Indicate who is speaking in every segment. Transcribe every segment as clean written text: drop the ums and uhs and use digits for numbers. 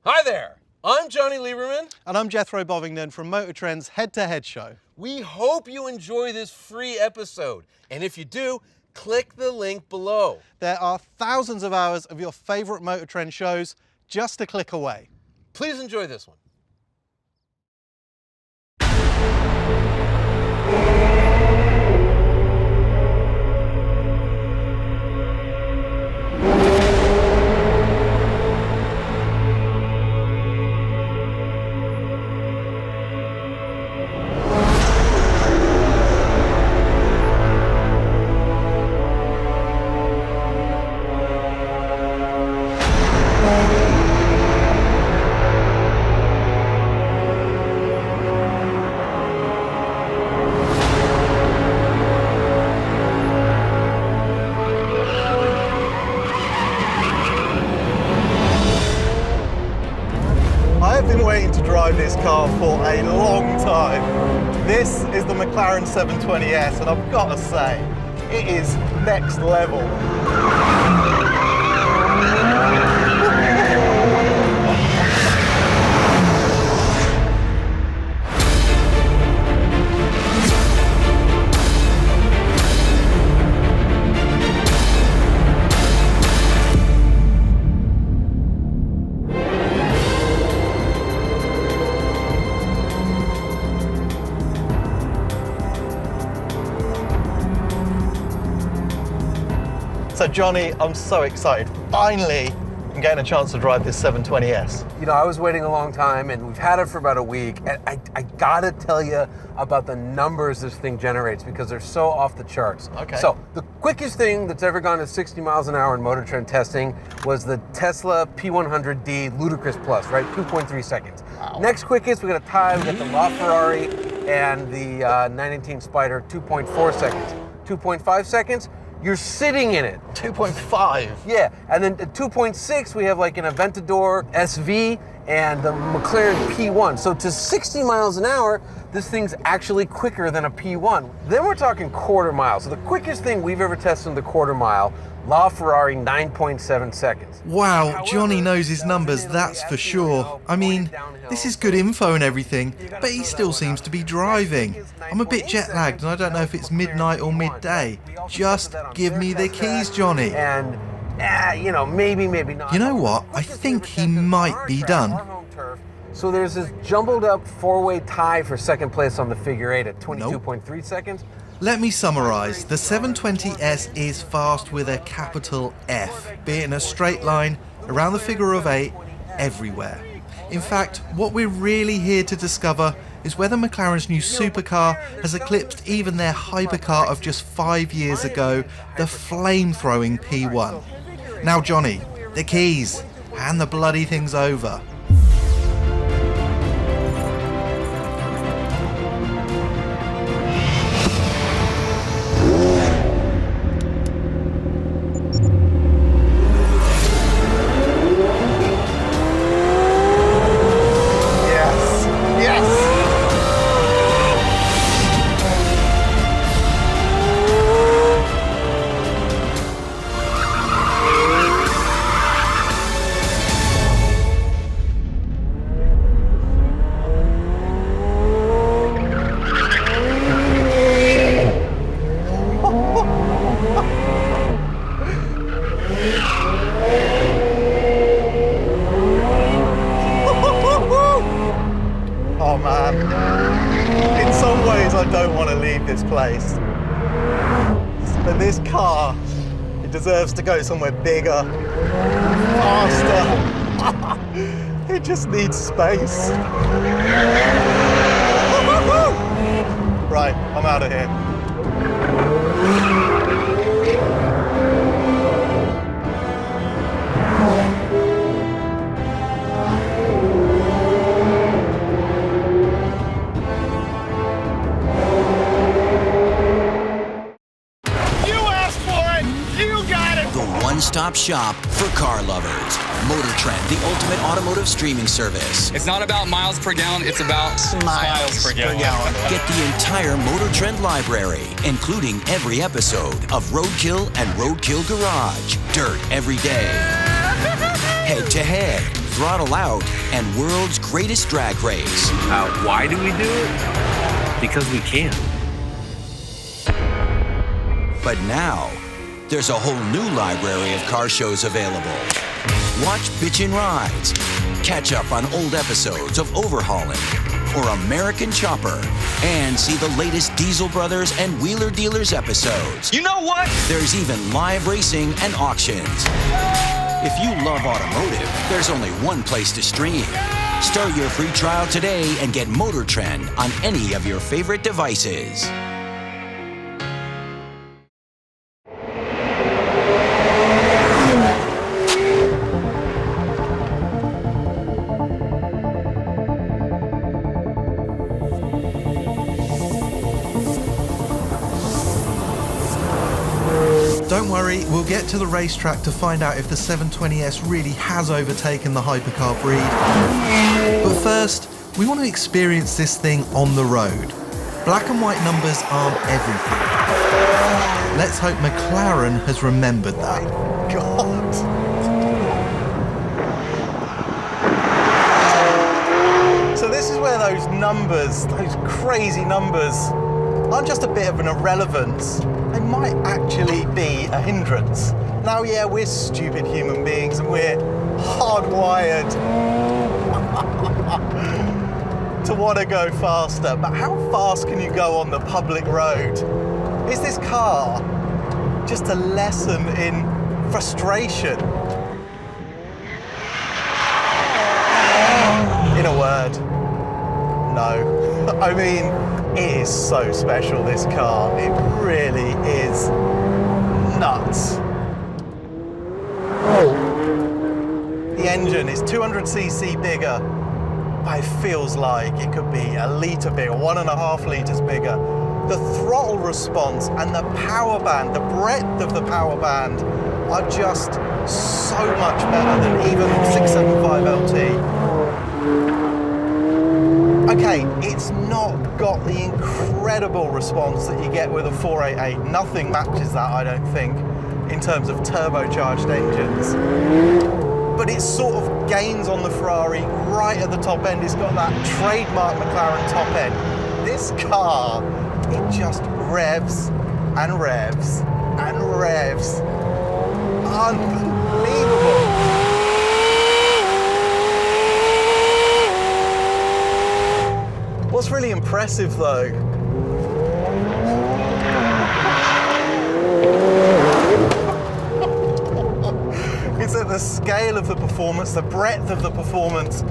Speaker 1: Hi there, I'm Johnny Lieberman.
Speaker 2: And I'm Jethro Bovingdon from MotorTrend's Head-to-Head show.
Speaker 1: We hope you enjoy this free episode. And if you do, click the link below.
Speaker 2: There are thousands of hours of your favorite MotorTrend shows just a click away.
Speaker 1: Please enjoy this one.
Speaker 2: I've been waiting to drive this car for a long time. This is the McLaren 720S, and I've got to say, it is next level. So Johnny, I'm so excited. Finally, I'm getting a chance to drive this 720S.
Speaker 1: You know, I was waiting a long time, and we've had it for about a week, and I gotta tell you about the numbers this thing generates because they're so off the charts.
Speaker 2: Okay.
Speaker 1: So, the quickest thing that's ever gone to 60 miles an hour in MotorTrend testing was the Tesla P100D Ludicrous Plus, right? 2.3 seconds.
Speaker 2: Wow.
Speaker 1: Next quickest, we got a tie, we got the LaFerrari and the 918 Spyder, 2.4 seconds. 2.5 seconds, you're sitting in it.
Speaker 2: 2.5.
Speaker 1: Yeah, and then at 2.6, we have like an Aventador SV and the McLaren P1. So to 60 miles an hour, this thing's actually quicker than a P1. Then we're talking quarter mile. So the quickest thing we've ever tested in the quarter mile, LaFerrari, 9.7 seconds.
Speaker 3: Wow, Johnny knows his numbers, that's for sure. I mean, this is good info and everything, but he still seems to be driving. I'm a bit jet lagged and I don't know if it's midnight or midday. Just give me the keys, Johnny.
Speaker 1: And, you know, maybe not.
Speaker 3: You know what? I think he might be done.
Speaker 1: So there's this jumbled up four-way tie for second place on the figure eight at 22.3 seconds.
Speaker 3: Let me summarise. The 720S is fast with a capital F, be it in a straight line, around the figure of 8, everywhere. In fact, what we're really here to discover is whether McLaren's new supercar has eclipsed even their hypercar of just 5 years ago, the flame-throwing P1. Now Johnny, the keys. Hand the bloody things over.
Speaker 2: Oh man, in some ways I don't want to leave this place. But this car, it deserves to go somewhere bigger, faster. It just needs space. Right, I'm out of here.
Speaker 4: One-stop shop for car lovers. MotorTrend, the ultimate automotive streaming service.
Speaker 5: It's not about miles per gallon, it's about miles per gallon.
Speaker 4: Get the entire MotorTrend library, including every episode of Roadkill and Roadkill Garage. Dirt every day. Head to head, throttle out, and world's greatest drag race.
Speaker 6: Why do we do it? Because we can.
Speaker 4: But now, there's a whole new library of car shows available. Watch Bitchin' Rides, catch up on old episodes of Overhauling or American Chopper, and see the latest Diesel Brothers and Wheeler Dealers episodes.
Speaker 5: You know what?
Speaker 4: There's even live racing and auctions. If you love automotive, there's only one place to stream. Start your free trial today and get MotorTrend on any of your favorite devices.
Speaker 3: Don't worry, we'll get to the racetrack to find out if the 720S really has overtaken the hypercar breed. But first, we want to experience this thing on the road. Black and white numbers aren't everything. Let's hope McLaren has remembered that.
Speaker 2: God. So this is where those numbers, those crazy numbers, aren't just a bit of an irrelevance. They might actually be a hindrance. Now, yeah, we're stupid human beings and we're hardwired to want to go faster. But how fast can you go on the public road? Is this car just a lesson in frustration? In a word, no. I mean, it is so special, this car. It really is nuts. The engine is 200cc bigger, but it feels like it could be a litre bigger, 1.5 litres bigger. The throttle response and the power band, the breadth of the power band are just so much better than even 675 LT. Okay, it's not got the incredible response that you get with a 488. Nothing matches that, I don't think, in terms of turbocharged engines. But it sort of gains on the Ferrari right at the top end. It's got that trademark McLaren top end. This car, it just revs and revs and revs. Unbelievable. What's really impressive though, is that the scale of the performance, the breadth of the performance,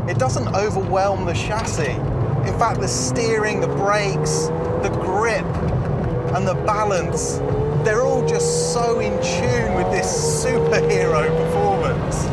Speaker 2: it doesn't overwhelm the chassis. In fact, the steering, the brakes, the grip, and the balance, they're all just so in tune with this superhero performance.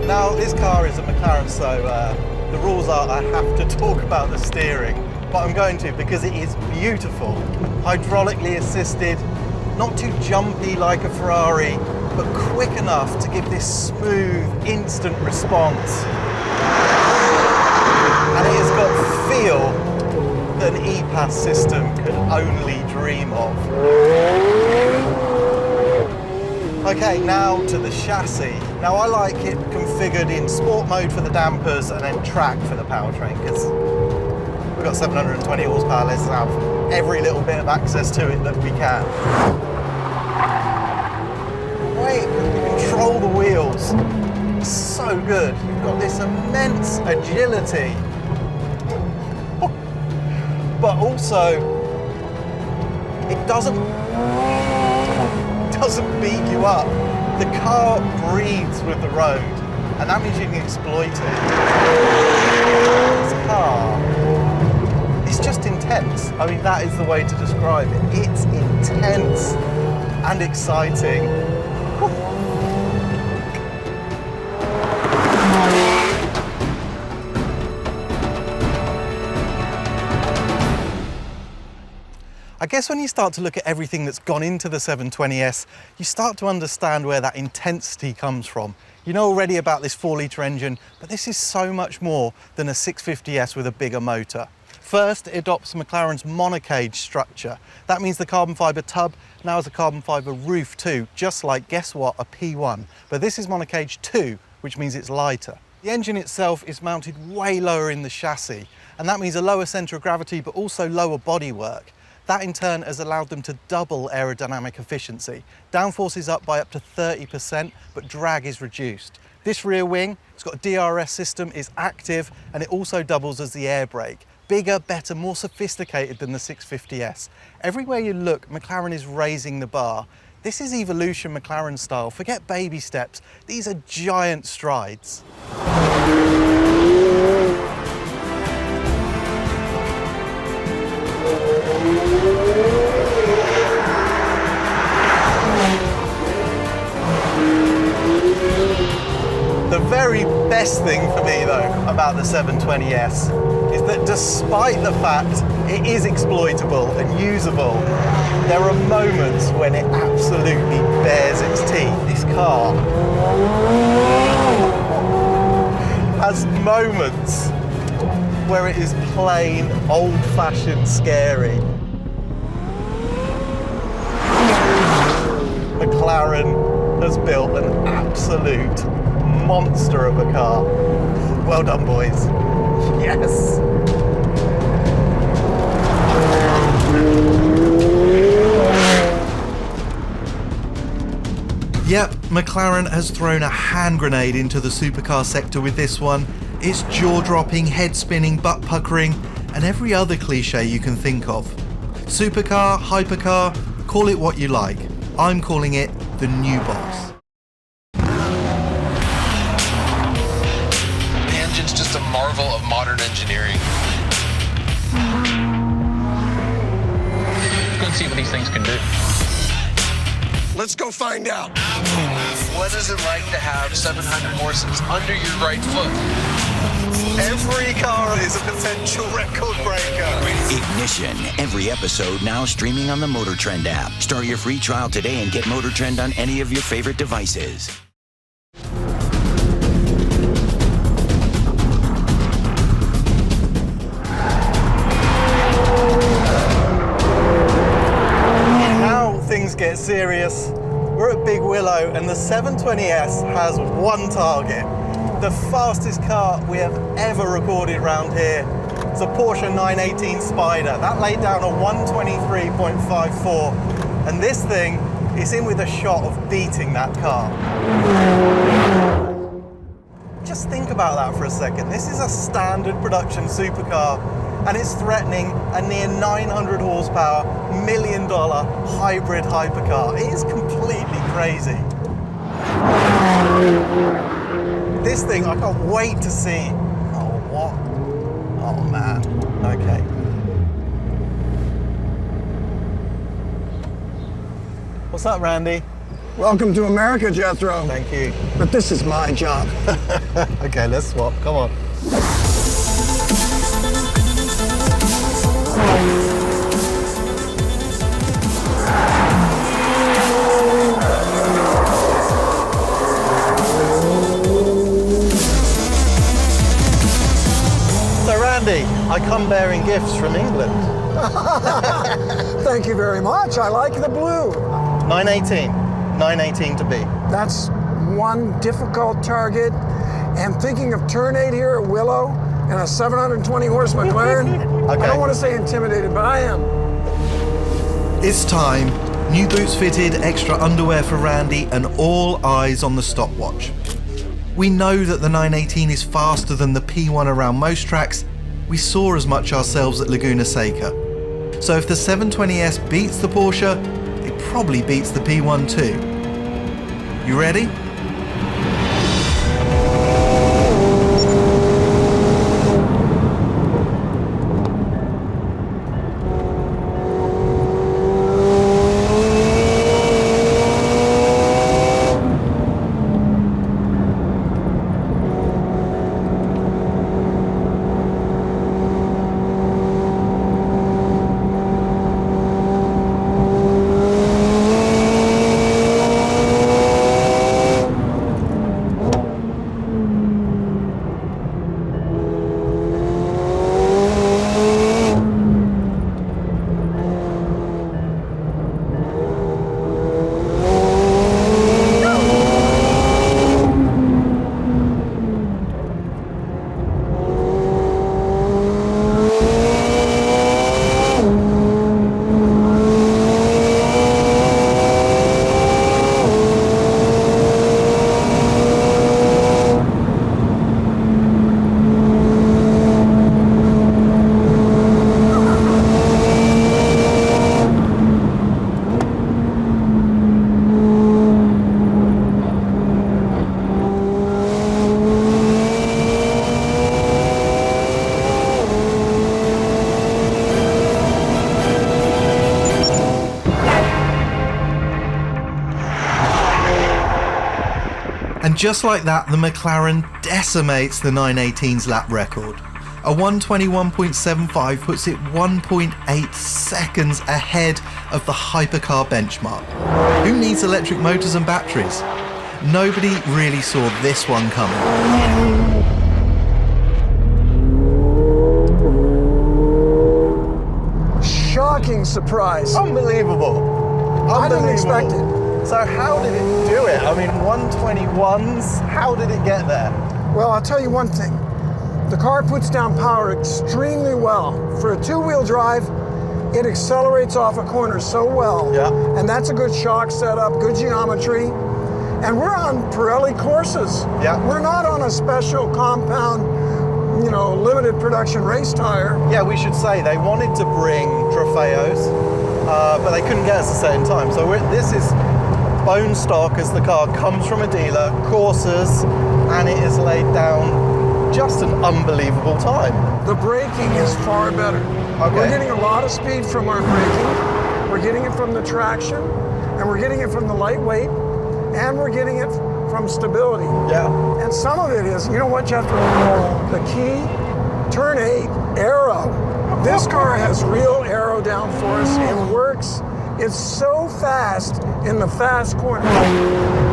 Speaker 2: Now, this car is a McLaren, so the rules are I have to talk about the steering, but I'm going to because it is beautiful. Hydraulically assisted, not too jumpy like a Ferrari, but quick enough to give this smooth, instant response. And it has got feel that an e-pass system could only dream of. Okay, now to the chassis. Now I like it configured in sport mode for the dampers and then track for the powertrain, because we've got 720 horsepower, let's have every little bit of access to it that we can. Wait, you control the wheels. So good. You've got this immense agility. But also, it doesn't beat you up. The car breathes with the road. and that means you can exploit it. This car, it's just intense. I mean, that is the way to describe it. It's intense and exciting. I guess when you start to look at everything that's gone into the 720S, you start to understand where that intensity comes from. You know already about this 4-litre engine, but this is so much more than a 650S with a bigger motor. First, it adopts McLaren's monocage structure. That means the carbon fibre tub now has a carbon fibre roof too, just like, guess what, a P1. But this is monocage 2, which means it's lighter. The engine itself is mounted way lower in the chassis, and that means a lower centre of gravity, but also lower bodywork. That in turn has allowed them to double aerodynamic efficiency. Downforce is up by up to 30%, but drag is reduced. This rear wing, it's got a DRS system, is active, and it also doubles as the air brake. Bigger, better, more sophisticated than the 650S. Everywhere you look, McLaren is raising the bar. This is evolution McLaren style. Forget baby steps. These are giant strides. The very best thing for me though about the 720S is that despite the fact it is exploitable and usable, there are moments when it absolutely bares its teeth. This car has moments where it is plain old-fashioned scary. McLaren has built an absolute monster of a car. Well done, boys. Yes.
Speaker 3: Yep, McLaren has thrown a hand grenade into the supercar sector with this one. It's jaw-dropping, head-spinning, butt-puckering, and every other cliche you can think of. Supercar, hypercar, call it what you like. I'm calling it the new boss.
Speaker 1: The engine's just a marvel of modern engineering.
Speaker 5: Let's go and see what these things can do.
Speaker 1: Let's go find out. What is it like to have 700 horses under your right foot?
Speaker 2: Every car is a potential record breaker.
Speaker 4: Ignition, every episode now streaming on the MotorTrend app. Start your free trial today and get MotorTrend on any of your favorite devices.
Speaker 2: Things get serious. We're at Big Willow and the 720S has one target. The fastest car we have ever recorded around here. It's a Porsche 918 Spyder. That laid down a 123.54 and this thing is in with a shot of beating that car. Just think about that for a second. This is a standard production supercar and it's threatening a near 900 horsepower, $1 million hybrid hypercar. It is completely crazy. This thing, I can't wait to see. Oh, what? Oh, man. Okay. What's up, Randy?
Speaker 7: Welcome to America, Jethro.
Speaker 2: Thank you.
Speaker 7: But this is my job.
Speaker 2: Okay, let's swap. Come on. So Randy, I come bearing gifts from England.
Speaker 7: Thank you very much. I like the blue.
Speaker 2: 918 to be.
Speaker 7: That's one difficult target. And thinking of turn 8 here at Willow and a 720 horse McLaren,
Speaker 2: Okay.
Speaker 7: I don't want to say intimidated, but I am.
Speaker 3: It's time. New boots fitted, extra underwear for Randy, and all eyes on the stopwatch. We know that the 918 is faster than the P1 around most tracks. We saw as much ourselves at Laguna Seca. So if the 720S beats the Porsche, it probably beats the P1 too. You ready? just like that, the McLaren decimates the 918's lap record. A 121.75 puts it 1.8 seconds ahead of the hypercar benchmark. Who needs electric motors and batteries? Nobody really saw this one coming.
Speaker 7: Shocking surprise.
Speaker 2: Unbelievable.
Speaker 7: I didn't expect it.
Speaker 2: So how did it do it? I mean, 121s, how did it get there?
Speaker 7: Well, I'll tell you one thing. The car puts down power extremely well. For a two-wheel drive, it accelerates off a corner so well.
Speaker 2: Yeah.
Speaker 7: And that's a good shock setup, good geometry. And we're on Pirelli courses.
Speaker 2: Yeah.
Speaker 7: We're not on a special compound, limited production race tire.
Speaker 2: Yeah, we should say they wanted to bring Trofeos, but they couldn't get us a certain time. So this is bone stock as the car comes from a dealer, courses, and it is laid down just an unbelievable time.
Speaker 7: The braking is far better.
Speaker 2: Okay.
Speaker 7: We're getting a lot of speed from our braking. We're getting it from the traction, and we're getting it from the lightweight, and we're getting it from stability.
Speaker 2: Yeah.
Speaker 7: And some of it is, you know what, Jethro? The key, turn 8, aero. This car has real aero downforce. It works. It's so fast in the fast corner.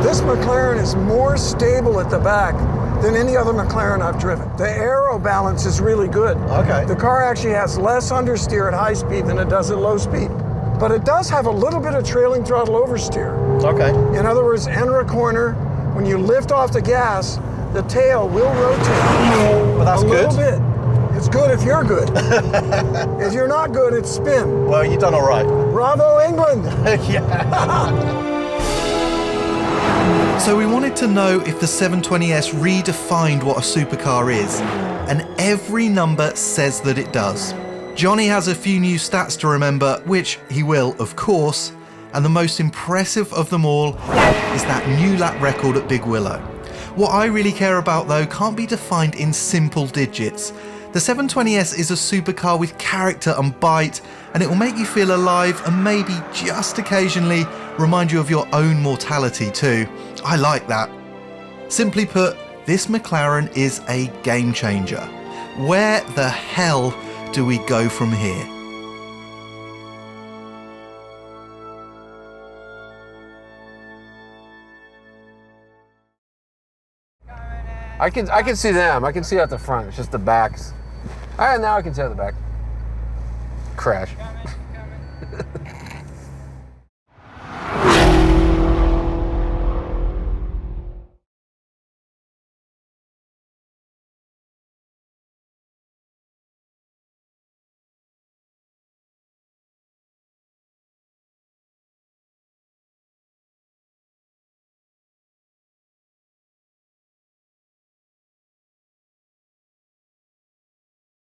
Speaker 7: This McLaren is more stable at the back than any other McLaren I've driven. The aero balance is really good.
Speaker 2: Okay.
Speaker 7: The car actually has less understeer at high speed than it does at low speed. But it does have a little bit of trailing throttle oversteer.
Speaker 2: Okay.
Speaker 7: In other words, enter a corner, when you lift off the gas, the tail will rotate.
Speaker 2: But that's
Speaker 7: a
Speaker 2: good.
Speaker 7: little bit. It's good if you're good. If you're not good, it's spin.
Speaker 2: Well, you've done all right.
Speaker 7: Bravo, England!
Speaker 2: Yeah.
Speaker 3: So we wanted to know if the 720S redefined what a supercar is, and every number says that it does. Johnny has a few new stats to remember, which he will, of course, and the most impressive of them all is that new lap record at Big Willow. What I really care about, though, can't be defined in simple digits. The 720S is a supercar with character and bite, and it will make you feel alive and maybe just occasionally remind you of your own mortality too. I like that. Simply put, this McLaren is a game changer. Where the hell do we go from here?
Speaker 1: I can see them. I can see at the front. It's just the backs. All right, now I can see at the back. Crash.